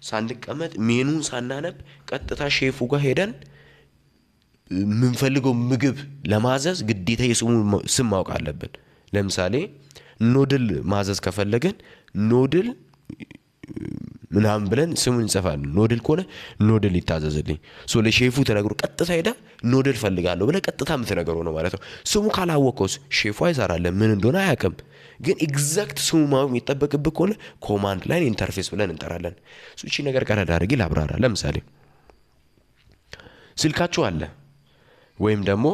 ሳንቀመጥ ሜኑን ሳናነብ ቀጥታ ሼፉ ጋር ሄደን የምንፈልገው ምግብ ለማዘዝ ግዴታ የስሙን ስም ማወቅ አለብን። ለምሳሌ ኖድል ማዘዝ ከፈለገን ኖድል ምናምን ብለን ስሙን እንጽፋለን። ኖድል ከሆነ ኖድል ይታዘዝልኝ። ሶ ለሼፉ ተነግሮ ቀጥታ ሄዳ ኖድል ፈልጋለሁ ብለህ ቀጥታ የምትነግረው ነው ማለት ነው። ስሙ ካላወቀውስ ሼፉ አይሰራለን፣ ምን እንደሆነ አያውቅም። ግን ኤግዛክት ስሙ ማወቅ የሚጠበቅብህ ከሆነ ኮማንድ ላይን ኢንተርፌስ ብለን እንጠራለን። እቺ ነገር ቀለል አድርጌ ላብራራ። ለምሳሌ ስልካችሁ አለ ወይም ደግሞ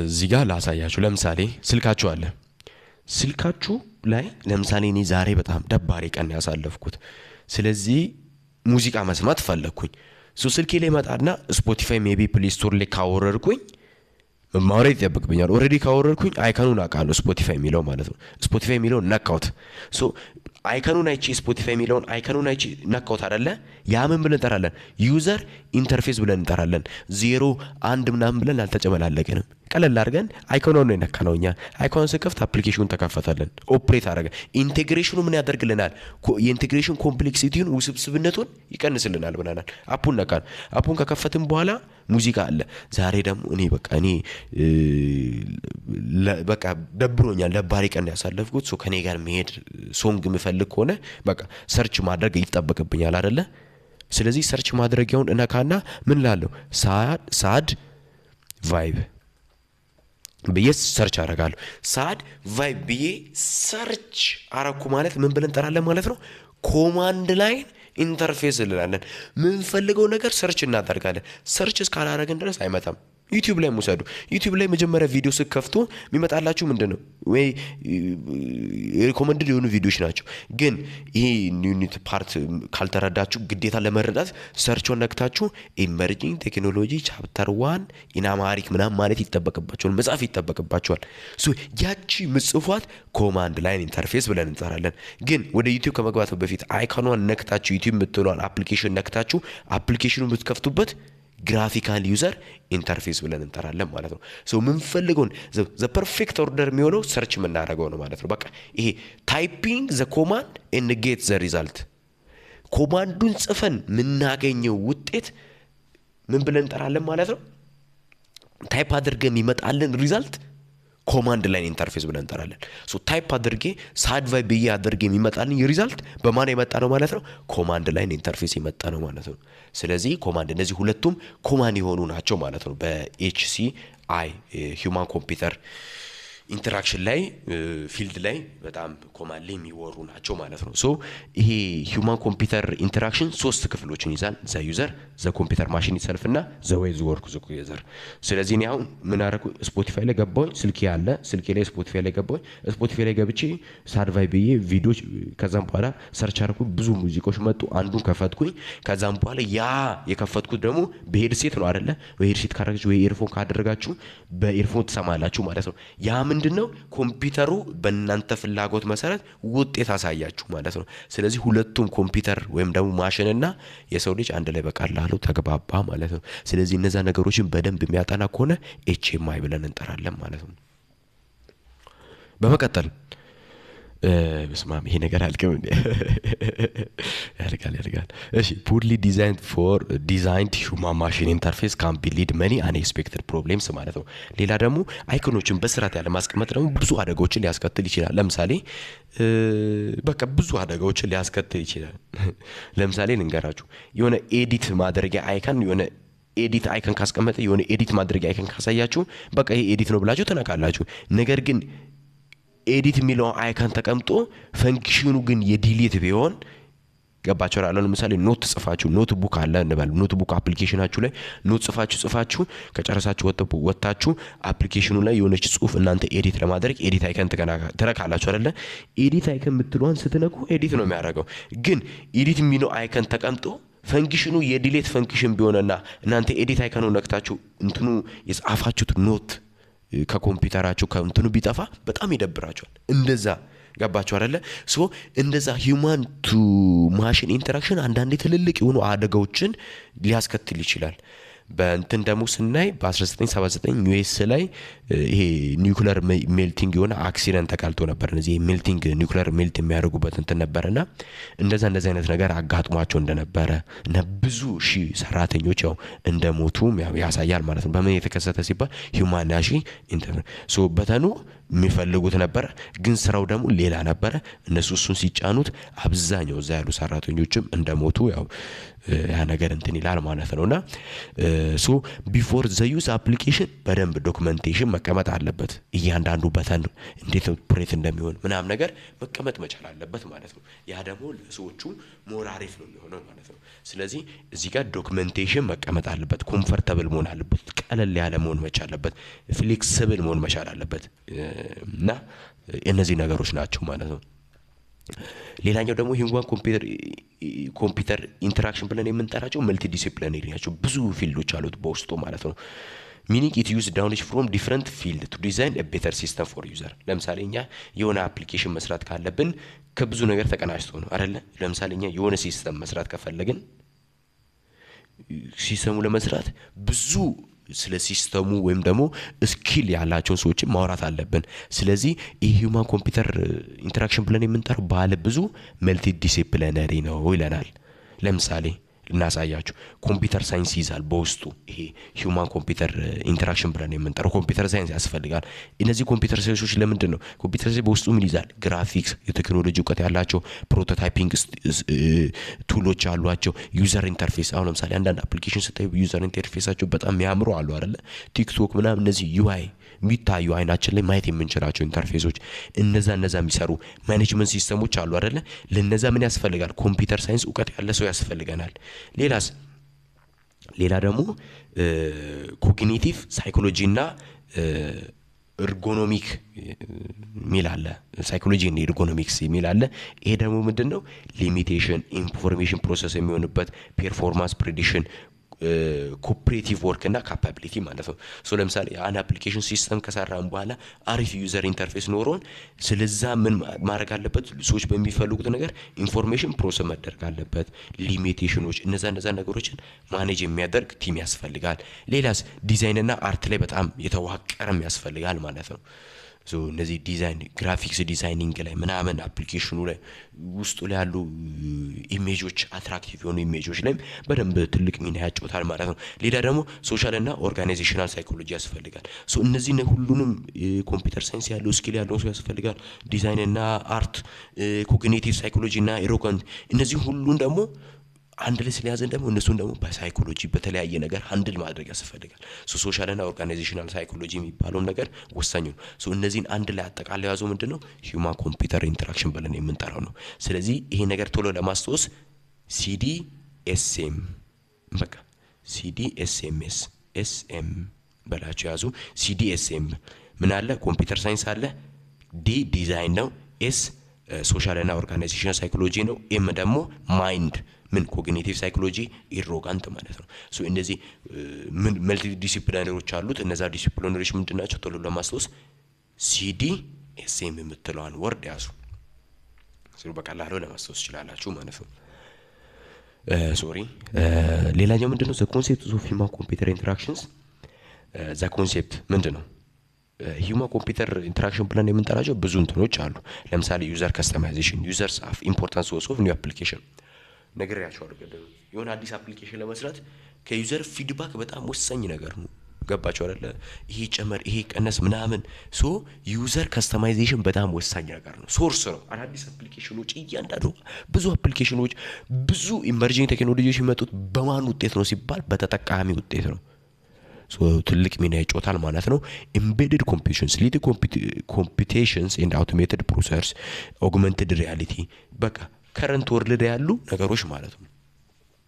እዚህ ጋር ላሳያችሁ። ለምሳሌ ስልካችሁ አለ። ስልካችሁ ላይ ለምሳሌ እኔ ዛሬ በጣም ደባሪ ቀን ያሳለፍኩት፣ ስለዚህ ሙዚቃ መስማት ፈለኩኝ። ሶ ስልኬ ላይ መጣና ስፖቲፋይ ሜቢ ፕሌይ ስቶር ላይ ካወረድኩኝ ማውረድ ይጠበቅብኛል። ኦልሬዲ ካወረድኩኝ አይከኑን አውቃለሁ፣ ስፖቲፋይ የሚለው ማለት ነው። ስፖቲፋይ የሚለውን ነካውት። ሶ አይከኑን አይቼ ስፖቲፋይ የሚለውን አይከኑን አይቼ ነካውት አይደለ? ያ ምን ብለን እንጠራለን? ዩዘር ኢንተርፌስ ብለን እንጠራለን። 0 1 ምናምን ብለን አልተጨመላለቀንም። ቀለል አድርገን አይኮኑን ነው የነካነው እኛ። አይኮኑን ስከፍት አፕሊኬሽኑን ተከፈተልን፣ ኦፕሬት አደረገ። ኢንቴግሬሽኑ ምን ያደርግልናል? የኢንቴግሬሽን ኮምፕሌክሲቲውን ውስብስብነቱን ይቀንስልናል ብለናል። አፑን ነካን። አፑን ከከፈትን በኋላ ሙዚቃ አለ። ዛሬ ደግሞ እኔ በቃ ደብሮኛል፣ ደባሪ ቀን ያሳለፍኩት። ሶ ከኔ ጋር መሄድ ሶንግ የምፈልግ ከሆነ በቃ ሰርች ማድረግ ይጠበቅብኛል አይደለ? ስለዚህ ሰርች ማድረጊያውን እነካና ምን ላለው ሳድ ቫይብ ብዬ ሰርች አደርጋለሁ። ሳድ ቫይብ ብዬ ሰርች አረኩ ማለት ምን ብለን እንጠራለን ማለት ነው? ኮማንድ ላይን ኢንተርፌስ እንላለን። ምን ፈልገው ነገር ሰርች እናደርጋለን። ሰርች እስካላደረግን ድረስ አይመጣም። ዩቲዩብ ላይ ሙሰዱ። ዩቲዩብ ላይ መጀመሪያ ቪዲዮ ስከፍቱ የሚመጣላችሁ ምንድነው ወይ ሪኮመንድድ የሆኑ ቪዲዮዎች ናቸው። ግን ይሄ ዩኒት ፓርት ካልተረዳችሁ ግዴታ ለመረዳት ሰርቹን ነክታችሁ ኢመርጂንግ ቴክኖሎጂ ቻፕተር 1 ኢን አማሪክ ምናምን ማለት ይጠበቅባችኋል፣ መጻፍ ይጠበቅባችኋል። ሶ ያቺ ምጽፏት ኮማንድ ላይን ኢንተርፌስ ብለን እንጠራለን። ግን ወደ ዩቲዩብ ከመግባቱ በፊት አይኮኗን ነክታችሁ ዩቲዩብ የምትለዋን አፕሊኬሽን ነክታችሁ አፕሊኬሽኑን የምትከፍቱበት ግራፊካል ዩዘር ኢንተርፌስ ብለን እንጠራለን ማለት ነው። ሶ የምንፈልገውን ዘ ፐርፌክት ኦርደር የሚሆነው ሰርች የምናደርገው ነው ማለት ነው። በቃ ይሄ ታይፒንግ ዘ ኮማንድ ኤንድ ጌት ዘ ሪዛልት፣ ኮማንዱን ጽፈን የምናገኘው ውጤት ምን ብለን እንጠራለን ማለት ነው። ታይፕ አድርገን የሚመጣልን ሪዛልት ኮማንድ ላይን ኢንተርፌስ ብለን እንጠራለን። ሶ ታይፕ አድርጌ ሳድቫይ ብዬ አድርጌ የሚመጣልኝ ሪዛልት በማን የመጣ ነው ማለት ነው? ኮማንድ ላይን ኢንተርፌስ የመጣ ነው ማለት ነው። ስለዚህ ኮማንድ እነዚህ ሁለቱም ኮማንድ የሆኑ ናቸው ማለት ነው። በኤችሲአይ ሂውማን ኮምፒውተር ኢንተራክሽን ላይ ፊልድ ላይ በጣም ኮማንድ ላይ የሚወሩ ናቸው ማለት ነው። ሶ ይሄ ሂውማን ኮምፒውተር ኢንተራክሽን ሶስት ክፍሎችን ይዛል። ዘ ዩዘር፣ ዘ ኮምፒውተር ማሽን ኢትሰልፍ እና ዘ ዌይ ዘ ወርክ ዘ ዩዘር። ስለዚህ እኔ አሁን ምን አደረኩ? ስፖቲፋይ ላይ ገባሁኝ። ስልኬ አለ፣ ስልኬ ላይ ስፖቲፋይ ላይ ገባሁኝ። ስፖቲፋይ ላይ ገብቼ ሳድቫይ ብዬ ቪዲዮች፣ ከዛም በኋላ ሰርች አደረኩ። ብዙ ሙዚቃዎች መጡ። አንዱን ከፈትኩኝ። ከዛም በኋላ ያ የከፈትኩት ደግሞ በሄድሴት ነው አይደለ? ወይ ሄድሴት ካደረጋችሁ ወይ ኢርፎን ካደረጋችሁ በኢርፎን ትሰማላችሁ ማለት ነው። ያ ምንድነው? ኮምፒውተሩ በእናንተ ፍላጎት መሰረት ውጤት አሳያችሁ ማለት ነው። ስለዚህ ሁለቱም ኮምፒውተር ወይም ደግሞ ማሽንና የሰው ልጅ አንድ ላይ በቃላሉ ተግባባ ማለት ነው። ስለዚህ እነዛ ነገሮችን በደንብ የሚያጠና ከሆነ ኤችኤምአይ ብለን እንጠራለን ማለት ነው። በመቀጠል በስማም ይሄ ነገር አልከም እንዴ? ያርጋል። እሺ ፑርሊ ዲዛይንድ ሂውማን ማሽን ኢንተርፌስ ካን ቢ ሊድ መኒ አንኤክስፔክትድ ፕሮብሌምስ ማለት ነው። ሌላ ደግሞ አይኮኖችን በስርዓት ያለ ማስቀመጥ ደግሞ ብዙ አደጋዎችን ሊያስከትል ይችላል። ለምሳሌ በቃ ብዙ አደጋዎችን ሊያስከትል ይችላል። ለምሳሌ ልንገራችሁ፣ የሆነ ኤዲት ማድረጊያ አይከን የሆነ ኤዲት አይከን ካስቀመጠ የሆነ ኤዲት ማድረጊያ አይከን ካሳያችሁ በቃ ይሄ ኤዲት ነው ብላችሁ ተነቃላችሁ። ነገር ግን ኤዲት የሚለው አይካን ተቀምጦ ፈንክሽኑ ግን የዲሊት ቢሆን ገባችሁ አይደል? ለምሳሌ ኖት ጽፋችሁ ኖት ቡክ አለ እንበል። ኖት ቡክ አፕሊኬሽናችሁ ላይ ኖት ጽፋችሁ ከጨረሳችሁ ወጣችሁ አፕሊኬሽኑ ላይ የሆነች ጽሁፍ እናንተ ኤዲት ለማድረግ ኤዲት አይከን ተነካላችሁ አይደል? ኤዲት አይከን የምትለዋን ስትነኩ ኤዲት ነው የሚያደርገው። ግን ኤዲት የሚለው አይከን ተቀምጦ ፈንክሽኑ የዲሊት ፈንክሽን ቢሆንና እናንተ ኤዲት አይከኑ ነክታችሁ እንትኑ የጻፋችሁት ኖት ከኮምፒውተራችሁ ከእንትኑ ቢጠፋ በጣም ይደብራችኋል። እንደዛ ገባችሁ አይደለ? ሶ እንደዛ ሂውማን ቱ ማሽን ኢንተራክሽን አንዳንዴ ትልልቅ የሆኑ አደጋዎችን ሊያስከትል ይችላል። በእንትን ደግሞ ስናይ በ1979 ዩኤስ ላይ ይሄ ኒውክሌር ሜልቲንግ የሆነ አክሲደንት ተቃልቶ ነበር። እነዚህ ሜልቲንግ ኒውክሌር ሜልት የሚያደርጉበት እንትን ነበርና እንደዛ አይነት ነገር አጋጥሟቸው እንደነበረ እና ብዙ ሺህ ሰራተኞች ያው እንደሞቱ ያሳያል ማለት ነው። በምን የተከሰተ ሲባል ሂውማን ማሽን ኢንተርፌስ ሶ በተኑ የሚፈልጉት ነበር፣ ግን ስራው ደግሞ ሌላ ነበረ። እነሱ እሱን ሲጫኑት አብዛኛው እዛ ያሉ ሰራተኞችም እንደሞቱ ያው ያ ነገር እንትን ይላል ማለት ነውና ሶ ቢፎር ዘ ዩዝ አፕሊኬሽን በደንብ ዶክመንቴሽን መቀመጥ አለበት። እያንዳንዱ በተን እንዴት ኦፕሬት እንደሚሆን ምናም ነገር መቀመጥ መቻል አለበት ማለት ነው። ያ ደግሞ ለሰዎቹ ሞር አሪፍ ነው የሚሆነው ማለት ነው። ስለዚህ እዚህ ጋር ዶክመንቴሽን መቀመጥ አለበት። ኮምፎርታብል መሆን አለበት። ቀለል ያለ መሆን መቻል አለበት። ፍሌክሲብል መሆን መቻል አለበት እና እነዚህ ነገሮች ናቸው ማለት ነው። ሌላኛው ደግሞ ሂውማን ኮምፒውተር ኢንተራክሽን ብለን የምንጠራቸው መልቲ ዲሲፕሊነሪ ናቸው። ብዙ ፊልዶች አሉት በውስጡ ማለት ነው። ሚኒንግ ኢት ዩዝ ዳውንሎድ ፍሮም ዲፈረንት ፊልድ ቱ ዲዛይን አ ቤተር ሲስተም ፎር ዩዘር። ለምሳሌ እኛ የሆነ አፕሊኬሽን መስራት ካለብን ከብዙ ነገር ተቀናጅቶ ነው አይደለ? ለምሳሌ እኛ የሆነ ሲስተም መስራት ከፈለግን ሲስተሙ ለመስራት ብዙ ስለ ሲስተሙ ወይም ደግሞ ስኪል ያላቸው ሰዎችን ማውራት አለብን። ስለዚህ የሂውማን ኮምፒውተር ኢንተራክሽን ብለን የምንጠራው ባለ ብዙ መልቲ ዲሲፕሊነሪ ነው ይለናል። ለምሳሌ እናሳያችሁ። ኮምፒውተር ሳይንስ ይዛል በውስጡ። ይሄ ሂውማን ኮምፒውተር ኢንተራክሽን ብለን የምንጠራው ኮምፒውተር ሳይንስ ያስፈልጋል። እነዚህ ኮምፒውተር ሳይንሶች ለምንድን ነው? ኮምፒውተር ሳይንስ በውስጡ ምን ይዛል? ግራፊክስ፣ የቴክኖሎጂ እውቀት ያላቸው ፕሮቶታይፒንግ ቱሎች አሏቸው። ዩዘር ኢንተርፌስ፣ አሁን ለምሳሌ አንዳንድ አፕሊኬሽን ስታዩ ዩዘር ኢንተርፌሳቸው በጣም የሚያምሩ አሉ አይደለ? ቲክቶክ ምናምን እነዚህ ዩአይ የሚታዩ አይናችን ላይ ማየት የምንችላቸው ኢንተርፌሶች እነዛ የሚሰሩ ማኔጅመንት ሲስተሞች አሉ አይደለ? ለነዛ ምን ያስፈልጋል? ኮምፒውተር ሳይንስ እውቀት ያለ ሰው ያስፈልገናል። ሌላስ ሌላ ደግሞ ኮግኒቲቭ ሳይኮሎጂ እና ኤርጎኖሚክ ሚል አለ። ሳይኮሎጂ እና ኤርጎኖሚክስ ሚል አለ። ይሄ ደግሞ ምንድነው ሊሚቴሽን ኢንፎርሜሽን ፕሮሰስ የሚሆንበት ፐርፎርማንስ ፕሬዲክሽን ኮኦፕሬቲቭ ወርክ እና ካፓቢሊቲ ማለት ነው። ሶ ለምሳሌ አንድ አፕሊኬሽን ሲስተም ከሰራን በኋላ አሪፍ ዩዘር ኢንተርፌስ ኖሮን ስለዛ ምን ማድረግ አለበት ሰዎች በሚፈልጉት ነገር ኢንፎርሜሽን ፕሮሰስ መደረግ አለበት። ሊሚቴሽኖች እነዛ ነገሮችን ማኔጅ የሚያደርግ ቲም ያስፈልጋል። ሌላስ ዲዛይን እና አርት ላይ በጣም የተዋቀረም ያስፈልጋል ማለት ነው። ሶ እነዚህ ዲዛይን ግራፊክስ ዲዛይኒንግ ላይ ምናምን አፕሊኬሽኑ ላይ ውስጡ ላይ ያሉ ኢሜጆች አትራክቲቭ የሆኑ ኢሜጆች ላይ በደንብ ትልቅ ሚና ያጫውታል ማለት ነው። ሌላ ደግሞ ሶሻል እና ኦርጋናይዜሽናል ሳይኮሎጂ ያስፈልጋል። ሶ እነዚህ ሁሉንም ኮምፒውተር ሳይንስ ያለው ስኪል ያለው ሰው ያስፈልጋል። ዲዛይን እና አርት፣ ኮግኒቲቭ ሳይኮሎጂ እና ኤሮጋንት እነዚህ ሁሉን ደግሞ አንድ ላይ ስለያዘን ደግሞ እነሱን ደግሞ በሳይኮሎጂ በተለያየ ነገር ሃንድል ማድረግ ያስፈልጋል። ሶሻል እና ኦርጋናይዜሽናል ሳይኮሎጂ የሚባለው ነገር ወሳኝ ነው። እነዚህን አንድ ላይ አጠቃላይ ያዘው ምንድነው ሂውማን ኮምፒውተር ኢንተራክሽን ብለን የምንጠራው ነው። ስለዚህ ይሄ ነገር ቶሎ ለማስታወስ ሲዲኤስኤም በቃ ሲዲኤስኤምኤስ ኤስኤም በላችሁ ያዙ። ሲዲኤስኤም ምን አለ? ኮምፒውተር ሳይንስ አለ። ዲ ዲዛይን ነው። ኤስ ሶሻል እና ኦርጋናይዜሽናል ሳይኮሎጂ ነው። ኤም ደግሞ ማይንድ ምን ኮግኒቲቭ ሳይኮሎጂ ኢሮጋንት ማለት ነው። ሶ እነዚህ ምን መልቲ ዲሲፕሊነሪዎች አሉት። እነዛ ዲሲፕሊነሪዎች ምንድናቸው? ቶሎ ለማስታወስ ሲዲ ኤስኤም የምትለዋን ወርድ ያዙ። ስለዚህ በቀላሉ ለማስታወስ ይችላልላችሁ ማለት ነው። ሶሪ ሌላኛው ምንድነው? ዘ ኮንሴፕት ኦፍ ሂውማን ኮምፒውተር ኢንተራክሽንስ ዘ ኮንሴፕት ምንድነው? ሂውማን ኮምፒውተር ኢንተራክሽን ብለን የምንጠራቸው ብዙ እንትኖች አሉ። ለምሳሌ ዩዘር ከስተማይዜሽን፣ ዩዘርስ ኦፍ ኢምፖርታንስ ኦፍ ኒው አፕሊኬሽን ነግሬያቸዋለሁ ቀደም። የሆነ አዲስ አፕሊኬሽን ለመስራት ከዩዘር ፊድባክ በጣም ወሳኝ ነገር ነው። ገባችሁ አይደለ? ይሄ ጨመር ይሄ ቀነስ ምናምን ሶ ዩዘር ከስተማይዜሽን በጣም ወሳኝ ነገር ነው። ሶርስ ነው። አዳዲስ አፕሊኬሽኖች እያንዳንዱ ብዙ አፕሊኬሽኖች ብዙ ኢመርጂንግ ቴክኖሎጂዎች የሚመጡት በማን ውጤት ነው ሲባል በተጠቃሚ ውጤት ነው። ሶ ትልቅ ሚና ይጫወታል ማለት ነው። ኤምቤድድ ኮምፒውቴሽንስ ሊድ ኮምፒውቴሽንስ ኤንድ አውቶሜትድ ፕሮሰስ ኦግመንትድ ሪያሊቲ በቃ ከረንት ወርልድ ያሉ ነገሮች ማለት ነው።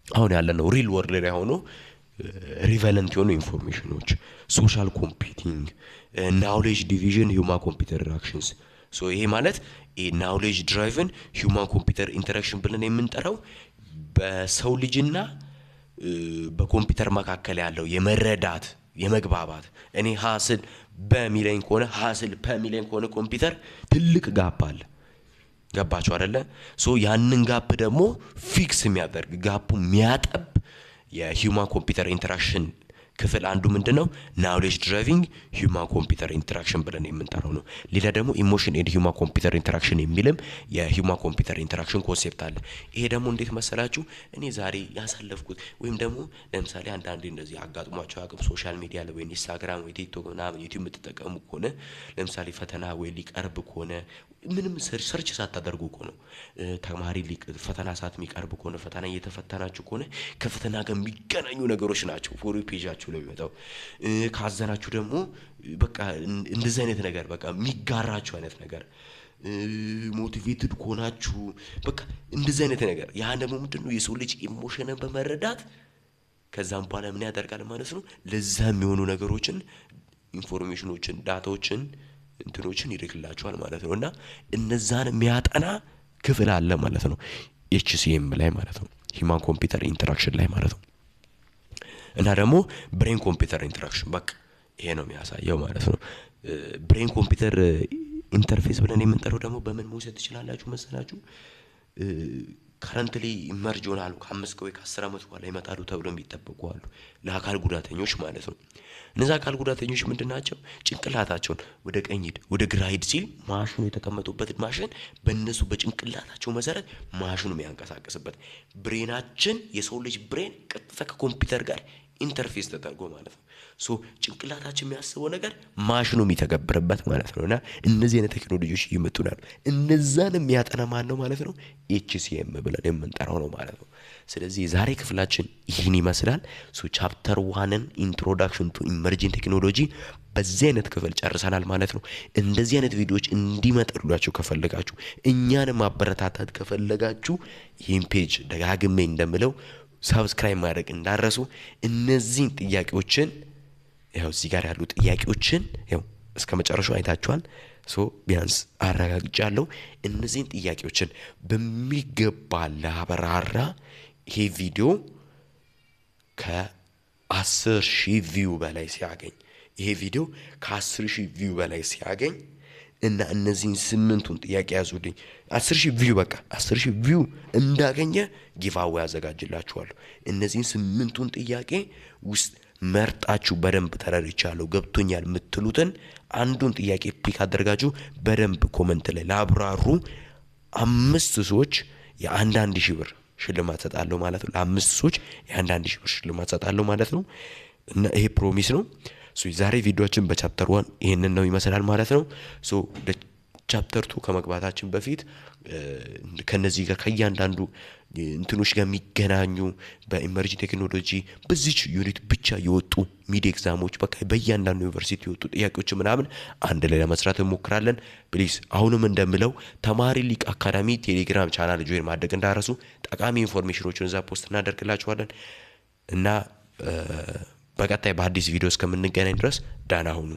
አሁን ያለነው ሪል ወርልድ ላይ ሆኖ ሪቨለንት የሆኑ ኢንፎርሜሽኖች፣ ሶሻል ኮምፒውቲንግ፣ ናውሌጅ ዲቪዥን፣ ሂውማን ኮምፒውተር ኢንተራክሽንስ። ሶ ይሄ ማለት ናውሌጅ ድራይቭን ሂውማን ኮምፒውተር ኢንተራክሽን ብለን የምንጠራው በሰው ልጅና በኮምፒውተር መካከል ያለው የመረዳት የመግባባት እኔ ሀስል በሚለኝ ከሆነ ሀስል በሚለኝ ከሆነ ኮምፒውተር ትልቅ ጋፕ አለ። ገባችሁ አይደለ? ሶ ያንን ጋፕ ደግሞ ፊክስ የሚያደርግ ጋፑ የሚያጠብ የሂውማን ኮምፒውተር ኢንተራክሽን ክፍል አንዱ ምንድነው? ናውሌጅ ድራይቪንግ ሂውማን ኮምፒውተር ኢንተራክሽን ብለን የምንጠራው ነው። ሌላ ደግሞ ኢሞሽን ኤንድ ሂውማን ኮምፒውተር ኢንተራክሽን የሚልም የሂውማን ኮምፒውተር ኢንተራክሽን ኮንሴፕት አለ። ይሄ ደግሞ እንዴት መሰላችሁ? እኔ ዛሬ ያሳለፍኩት ወይም ደግሞ ለምሳሌ አንዳንዴ እንደዚህ አጋጥሟቸው አቅም ሶሻል ሚዲያ ላይ ወይ ኢንስታግራም ወይ ቲክቶክ ምናምን ዩቲዩብ የምትጠቀሙ ከሆነ ለምሳሌ ፈተና ወይ ሊቀርብ ከሆነ ምንም ሰርች ሳታደርጉ እኮ ነው ተማሪ ፈተና ሰዓት የሚቀርብ ከሆነ ፈተና እየተፈተናችሁ ከሆነ ከፈተና ጋር የሚገናኙ ነገሮች ናቸው ፎር ፔጃችሁ ላይ የሚመጣው። ካዘናችሁ ደግሞ በቃ እንደዚህ አይነት ነገር በቃ የሚጋራችሁ አይነት ነገር ሞቲቬትድ ከሆናችሁ በቃ እንደዚህ አይነት ነገር ያ ደግሞ ምንድነው የሰው ልጅ ኢሞሽንን በመረዳት ከዛም በኋላ ምን ያደርጋል ማለት ነው ለዛ የሚሆኑ ነገሮችን ኢንፎርሜሽኖችን ዳታዎችን እንትኖችን ይልክላችኋል ማለት ነው። እና እነዛን የሚያጠና ክፍል አለ ማለት ነው ኤችሲኤም ላይ ማለት ነው ሂውማን ኮምፒውተር ኢንተራክሽን ላይ ማለት ነው። እና ደግሞ ብሬን ኮምፒውተር ኢንተራክሽን በቃ ይሄ ነው የሚያሳየው ማለት ነው። ብሬን ኮምፒውተር ኢንተርፌስ ብለን የምንጠራው ደግሞ በምን መውሰድ ትችላላችሁ መሰላችሁ? ከረንትሊ ኢመርጅ ሆናሉ ከ5 ወይ ከ10 ዓመት በኋላ ይመጣሉ ተብሎ የሚጠበቁ አሉ ለአካል ጉዳተኞች ማለት ነው። እነዛ አካል ጉዳተኞች ምንድናቸው? ጭንቅላታቸውን ወደ ቀኝ ሂድ ወደ ግራ ሂድ ሲል ማሽኑ የተቀመጡበት ማሽን በእነሱ በጭንቅላታቸው መሰረት ማሽኑ የሚያንቀሳቅስበት ብሬናችን የሰው ልጅ ብሬን ቀጥታ ከኮምፒውተር ጋር ኢንተርፌስ ተደርጎ ማለት ነው። ሶ ጭንቅላታችን የሚያስበው ነገር ማሽኑ የሚተገብርበት ማለት ነውና እነዚህ አይነት ቴክኖሎጂዎች እየመጡ ናቸው። እነዛን የሚያጠና ማን ነው ማለት ነው? ኤችሲኤም ብለን የምንጠራው ነው ማለት ነው። ስለዚህ ዛሬ ክፍላችን ይህን ይመስላል። ሶ ቻፕተር 1ን ኢንትሮዳክሽን ቱ ኢመርጂንግ ቴክኖሎጂ በዚህ አይነት ክፍል ጨርሰናል ማለት ነው። እንደዚህ አይነት ቪዲዮዎች እንዲመጡላችሁ ከፈለጋችሁ እኛን ማበረታታት ከፈለጋችሁ ይህን ፔጅ ደጋግሜ እንደምለው ሰብስክራይብ ማድረግ እንዳረሱ። እነዚህን ጥያቄዎችን ያው እዚህ ጋር ያሉ ጥያቄዎችን ያው እስከ መጨረሻው አይታችኋል። ቢያንስ አረጋግጫለሁ። እነዚህን ጥያቄዎችን በሚገባ ላብራራ ይሄ ቪዲዮ ከ10,000 ቪው በላይ ሲያገኝ ቪው በላይ ሲያገኝ እና እነዚህን 8ቱን ጥያቄ ያዙልኝ 10,000 ቪው 10,000 ቪው እንዳገኘ ጊቫዌ ያዘጋጅላችኋለሁ። እነዚህን 8ቱን ጥያቄ ውስጥ መርጣችሁ በደንብ ተረድቻለሁ ገብቶኛል የምትሉትን አንዱን ጥያቄ ፒክ አድርጋችሁ በደንብ ኮሜንት ላይ ላብራሩ 5 ሰዎች የአንዳንድ ሺህ ብር ሽልማት ሰጣለሁ ማለት ነው። ለ5 ሰዎች የአንዳንድ ሺህ ብር ሽልማት ሰጣለሁ ማለት ነው። እና ይሄ ፕሮሚስ ነው። ዛሬ ቪዲዮአችን በቻፕተር 1 ይሄንን ነው ይመስላል ማለት ነው። ቻፕተር 2 ከመግባታችን በፊት ከነዚህ ጋር ከእያንዳንዱ እንትኖች ጋር የሚገናኙ በኢመርጂንግ ቴክኖሎጂ በዚች ዩኒት ብቻ የወጡ ሚድ ኤግዛሞች በቃ በእያንዳንዱ ዩኒቨርሲቲ የወጡ ጥያቄዎች ምናምን አንድ ላይ ለመስራት እንሞክራለን። ፕሊዝ አሁንም እንደምለው ተማሪ ሊቅ አካዳሚ ቴሌግራም ቻናል ጆይን ማድረግ እንዳረሱ። ጠቃሚ ኢንፎርሜሽኖችን እዛ ፖስት እናደርግላችኋለን እና በቀጣይ በአዲስ ቪዲዮ እስከምንገናኝ ድረስ ደህና ሁኑ።